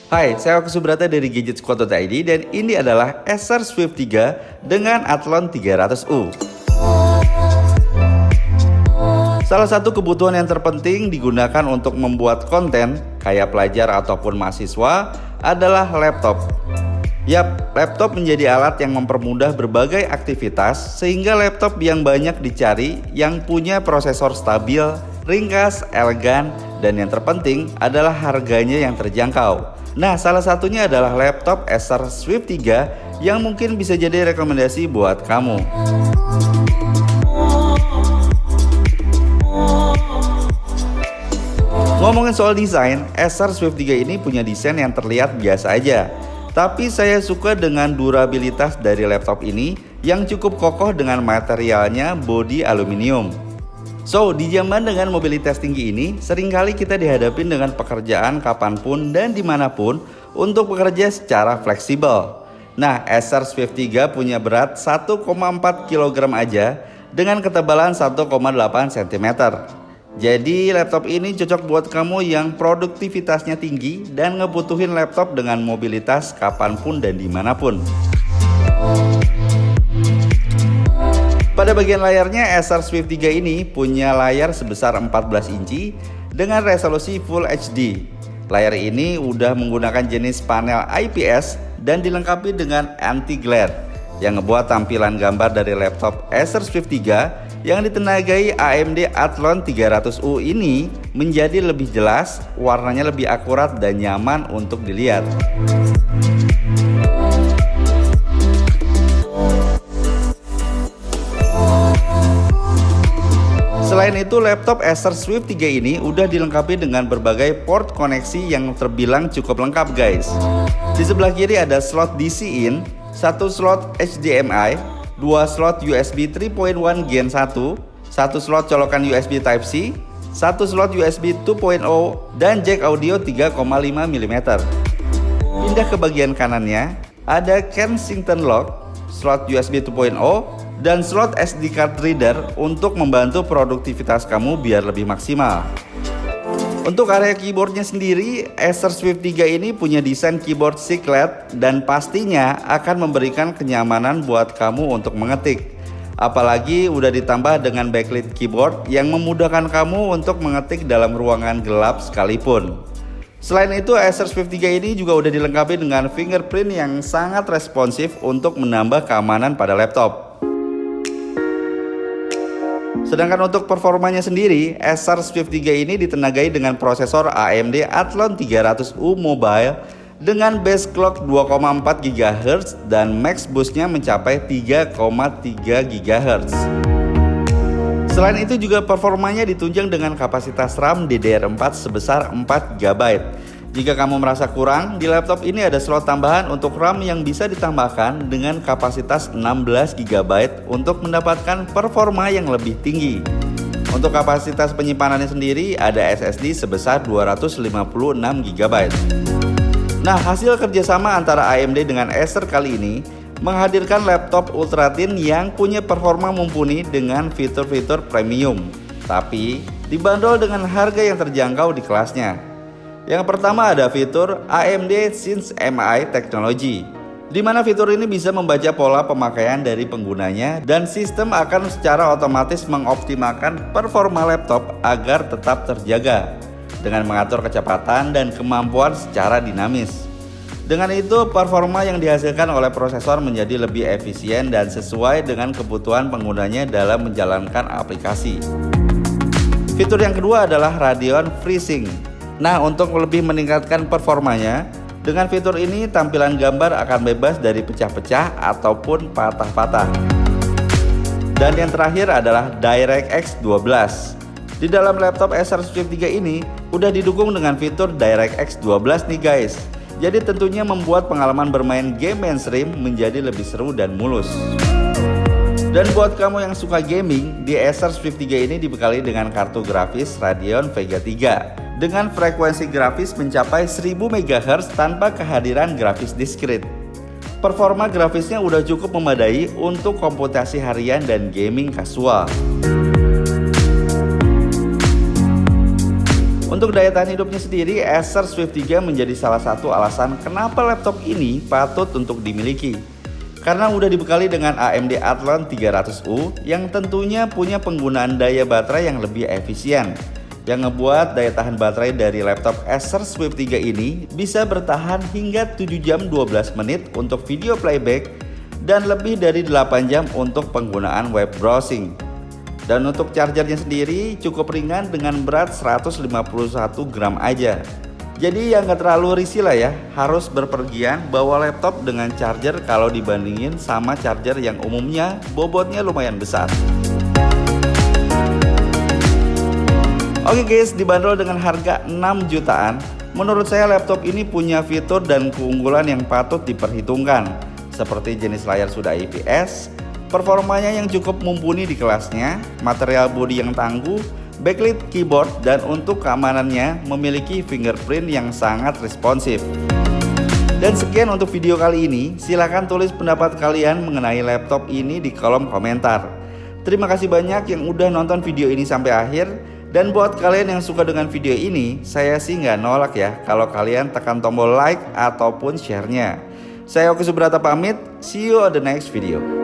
Hai, saya Aku Subrata dari gadgetsquad.id dan ini adalah Acer Swift 3 dengan Athlon 300U. Salah satu kebutuhan yang terpenting digunakan untuk membuat konten, kayak pelajar ataupun mahasiswa, adalah laptop. Yap, laptop menjadi alat yang mempermudah berbagai aktivitas sehingga laptop yang banyak dicari yang punya prosesor stabil, ringkas, elegan, dan yang terpenting adalah harganya yang terjangkau. Nah, salah satunya adalah laptop Acer Swift 3 yang mungkin bisa jadi rekomendasi buat kamu. Ngomongin soal desain, Acer Swift 3 ini punya desain yang terlihat biasa aja. Tapi saya suka dengan durabilitas dari laptop ini yang cukup kokoh dengan materialnya bodi aluminium. So, di zaman dengan mobilitas tinggi ini, seringkali kita dihadapin dengan pekerjaan kapanpun dan dimanapun untuk bekerja secara fleksibel. Nah, Acer Swift 3 punya berat 1,4 kg aja dengan ketebalan 1,8 cm. Jadi laptop ini cocok buat kamu yang produktivitasnya tinggi dan ngebutuhin laptop dengan mobilitas kapanpun dan dimanapun. Pada bagian layarnya, Acer Swift 3 ini punya layar sebesar 14 inci dengan resolusi Full HD. Layar ini udah menggunakan jenis panel IPS dan dilengkapi dengan anti-glare yang ngebuat tampilan gambar dari laptop Acer Swift 3 yang ditenagai AMD Athlon 300U ini menjadi lebih jelas, warnanya lebih akurat dan nyaman untuk dilihat. Selain itu, laptop Acer Swift 3 ini udah dilengkapi dengan berbagai port koneksi yang terbilang cukup lengkap guys. Di sebelah kiri ada slot DC in, 1 slot HDMI, 2 slot USB 3.1 Gen 1, 1 slot colokan USB Type-C, 1 slot USB 2.0, dan jack audio 3,5 mm. Pindah ke bagian kanannya, ada Kensington lock, slot USB 2.0, dan slot SD card reader untuk membantu produktivitas kamu biar lebih maksimal. Untuk area keyboardnya sendiri, Acer Swift 3 ini punya desain keyboard chiclet dan pastinya akan memberikan kenyamanan buat kamu untuk mengetik. Apalagi udah ditambah dengan backlit keyboard yang memudahkan kamu untuk mengetik dalam ruangan gelap sekalipun. Selain itu, Acer Swift 3 ini juga udah dilengkapi dengan fingerprint yang sangat responsif untuk menambah keamanan pada laptop. Sedangkan untuk performanya sendiri, Acer Swift 3 ini ditenagai dengan prosesor AMD Athlon 300U Mobile dengan base clock 2,4 GHz dan max boostnya mencapai 3,3 GHz. Selain itu juga performanya ditunjang dengan kapasitas RAM DDR4 sebesar 4 GB. Jika kamu merasa kurang, di laptop ini ada slot tambahan untuk RAM yang bisa ditambahkan dengan kapasitas 16 GB untuk mendapatkan performa yang lebih tinggi. Untuk kapasitas penyimpanannya sendiri ada SSD sebesar 256 GB. Nah, hasil kerjasama antara AMD dengan Acer kali ini menghadirkan laptop ultra thin yang punya performa mumpuni dengan fitur-fitur premium, tapi dibanderol dengan harga yang terjangkau di kelasnya. Yang pertama ada fitur AMD Sense MI Technology, di mana fitur ini bisa membaca pola pemakaian dari penggunanya dan sistem akan secara otomatis mengoptimalkan performa laptop agar tetap terjaga dengan mengatur kecepatan dan kemampuan secara dinamis. Dengan itu, performa yang dihasilkan oleh prosesor menjadi lebih efisien dan sesuai dengan kebutuhan penggunanya dalam menjalankan aplikasi. Fitur yang kedua adalah Radeon FreeSync. Nah, untuk lebih meningkatkan performanya, dengan fitur ini tampilan gambar akan bebas dari pecah-pecah ataupun patah-patah. Dan yang terakhir adalah DirectX 12. Di dalam laptop Acer Swift 3 ini udah didukung dengan fitur DirectX 12 nih guys. Jadi tentunya membuat pengalaman bermain game mainstream menjadi lebih seru dan mulus. Dan buat kamu yang suka gaming, di Acer Swift 3 ini dibekali dengan kartu grafis Radeon Vega 3 dengan frekuensi grafis mencapai 1000 MHz tanpa kehadiran grafis diskrit. Performa grafisnya udah cukup memadai untuk komputasi harian dan gaming kasual. Untuk daya tahan hidupnya sendiri, Acer Swift 3 menjadi salah satu alasan kenapa laptop ini patut untuk dimiliki. Karena udah dibekali dengan AMD Athlon 300U yang tentunya punya penggunaan daya baterai yang lebih efisien, yang ngebuat daya tahan baterai dari laptop Acer Swift 3 ini bisa bertahan hingga 7 jam 12 menit untuk video playback dan lebih dari 8 jam untuk penggunaan web browsing. Dan untuk chargernya sendiri cukup ringan dengan berat 151 gram aja. Jadi ya nggak terlalu risih lah ya harus berpergian bawa laptop dengan charger kalau dibandingin sama charger yang umumnya bobotnya lumayan besar. Oke guys, dibanderol dengan harga 6 jutaan. Menurut saya laptop ini punya fitur dan keunggulan yang patut diperhitungkan, seperti jenis layar sudah IPS, performanya yang cukup mumpuni di kelasnya, material bodi yang tangguh, backlit keyboard, dan untuk keamanannya memiliki fingerprint yang sangat responsif. Dan sekian untuk video kali ini. Silahkan tulis pendapat kalian mengenai laptop ini di kolom komentar. Terima kasih banyak yang udah nonton video ini sampai akhir. Dan buat kalian yang suka dengan video ini, saya sih nggak nolak ya kalau kalian tekan tombol like ataupun share-nya. Saya Oki Subrata pamit, see you on the next video.